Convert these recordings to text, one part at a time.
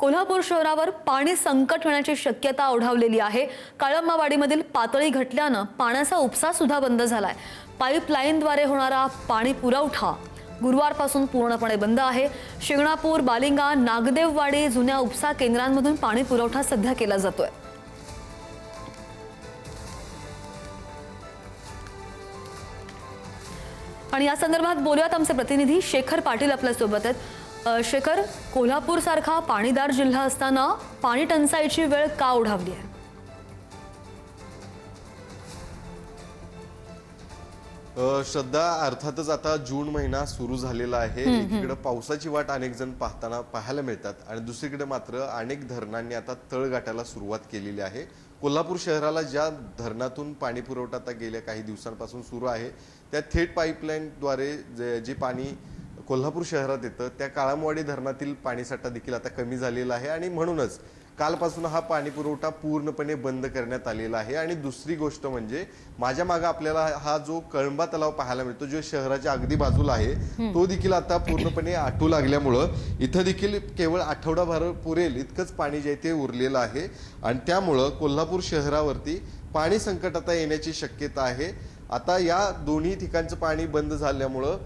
कोल्हापूर शहरावर पाणी संकट होण्याची शक्यता ओढावलेली आहे। काळंबावाडीमधील पातळी घटल्याने पाण्याचा उपसा सुद्धा बंद झालाय। पाईपलाईनद्वारे होणारा पाणी पुरवठा गुरुवारपासून पूर्णपणे बंद आहे। शिंगणापूर, बालिंगा, नागदेववाडी जुन्या उपसा केंद्रांमधून पाणी पुरवठा सध्या केला जातोय। आणि या संदर्भात बोलूयात आमचे प्रतिनिधी शेखर पाटील आपल्या सोबत आहेत। शेखर, कोल्हापूर सारखा पाणीदार जिल्हा असताना पाणी टंचाईची वेळ का ओढावली आहे? श्रद्धा, अर्थातच आता जून महिना सुरू झालेला आहे। एकीकडे पावसाची वाट अनेक जण पाहायला मिळतात आणि दुसरीकडे मात्र अनेक धरणांनी आता तळ गाठायला सुरुवात केलेली आहे। कोल्हापूर शहराला ज्या धरणातून पाणी पुरवठा आता गेल्या काही दिवसांपासून सुरू आहे त्या थेट पाईपलाईनद्वारे जे पाणी कोल्हापूर शहरात येतं त्या काळंबावाडी धरणातील पाणीसाठा देखील आता कमी झालेला आहे आणि म्हणूनच कालपासून हा पाणी पुरवठा पूर्णपणे बंद करण्यात आलेला आहे। आणि दुसरी गोष्ट म्हणजे माझ्या मागे आपल्याला हा जो कळंबा तलाव पाहायला मिळतो जो शहराच्या अगदी बाजूला आहे तो देखील आता पूर्णपणे आटू लागल्यामुळं इथं देखील केवळ आठवडाभर पुरेल इतकंच पाणी जे ते उरलेलं आहे आणि त्यामुळं कोल्हापूर शहरावरती पाणी संकट आता येण्याची शक्यता आहे। आता या दोन्ही ठिकाणचं पाणी बंद झाल्यामुळं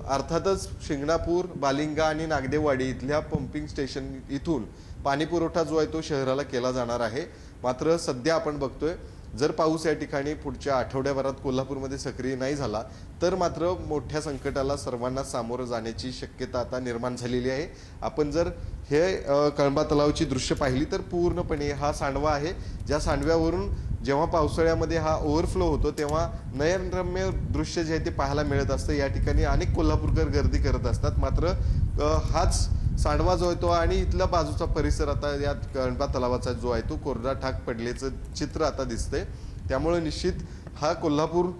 अर्थातच शिंगणापूर, बालिंगा आणि नागदेववाडी इथल्या पंपिंग स्टेशन इथून पाणी पुरवठा जो आहे तो शहराला केला जाणार आहे। मात्र सध्या आपण बघतोय जर पाऊस या ठिकाणी पुढच्या आठवड्याभरात कोल्हापूरमध्ये सक्रिय नाही झाला तर मात्र मोठ्या संकटाला सर्वांना सामोरं जाण्याची शक्यता आता निर्माण झालेली आहे। आपण जर हे कळंबा तलावाची दृश्य पाहिली तर पूर्णपणे हा सांडवा आहे ज्या सांडव्यावरून जेव्हा पावसाळ्यामध्ये हा ओव्हरफ्लो होतो तेव्हा नयनरम्य दृश्य जे आहे ते पाहायला मिळत असतं। या ठिकाणी अनेक कोल्हापूरकर गर्दी करत असतात। मात्र हाच सांडवा जो आहे तो आणि इथला बाजूचा परिसर आता या कळंबा तलावाचा जो आहे तो कोरडा ठाक पडल्याचं चित्र आता दिसतंय। त्यामुळे निश्चित हा कोल्हापूर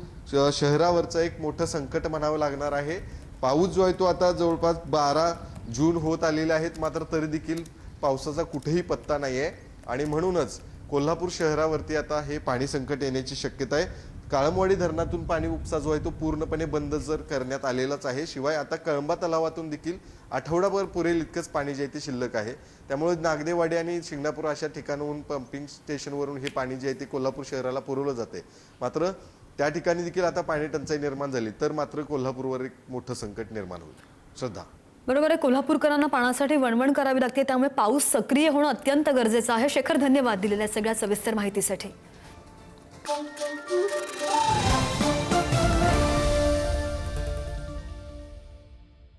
शहरावरचा एक मोठं संकट म्हणावं लागणार आहे। पाऊस जो आहे तो आता जवळपास 12 जून होत आलेले आहेत मात्र तरी देखील पावसाचा कुठेही पत्ता नाही आहे आणि म्हणूनच कोल्हापूर शहरावरती आता हे पाणी संकट येण्याची शक्यता आहे। काळंबावाडी धरणातून पाणी उपसा जो आहे तो पूर्णपणे बंद जर करण्यात आलेलाच आहे। शिवाय आता कळंबा तलावातून देखील आठवडाभर पुरेल इतकंच पाणी जे ते शिल्लक आहे। त्यामुळे नागदेववाडी आणि शिंगणापूर अशा ठिकाणाहून पंपिंग स्टेशनवरून हे पाणी जे आहे ते कोल्हापूर शहराला पुरवलं जाते। मात्र त्या ठिकाणी देखील आता पाणी टंचाई निर्माण झाली तर मात्र कोल्हापूरवर एक मोठं संकट निर्माण होईल। श्रद्धा, बरोबर आहे। कोल्हापूरकरांना पाण्यासाठी वणवण करावी लागते त्यामुळे पाऊस सक्रिय होणं अत्यंत गरजेचं आहे। शेखर, धन्यवाद दिलेल्या सगळ्या सविस्तर माहितीसाठी।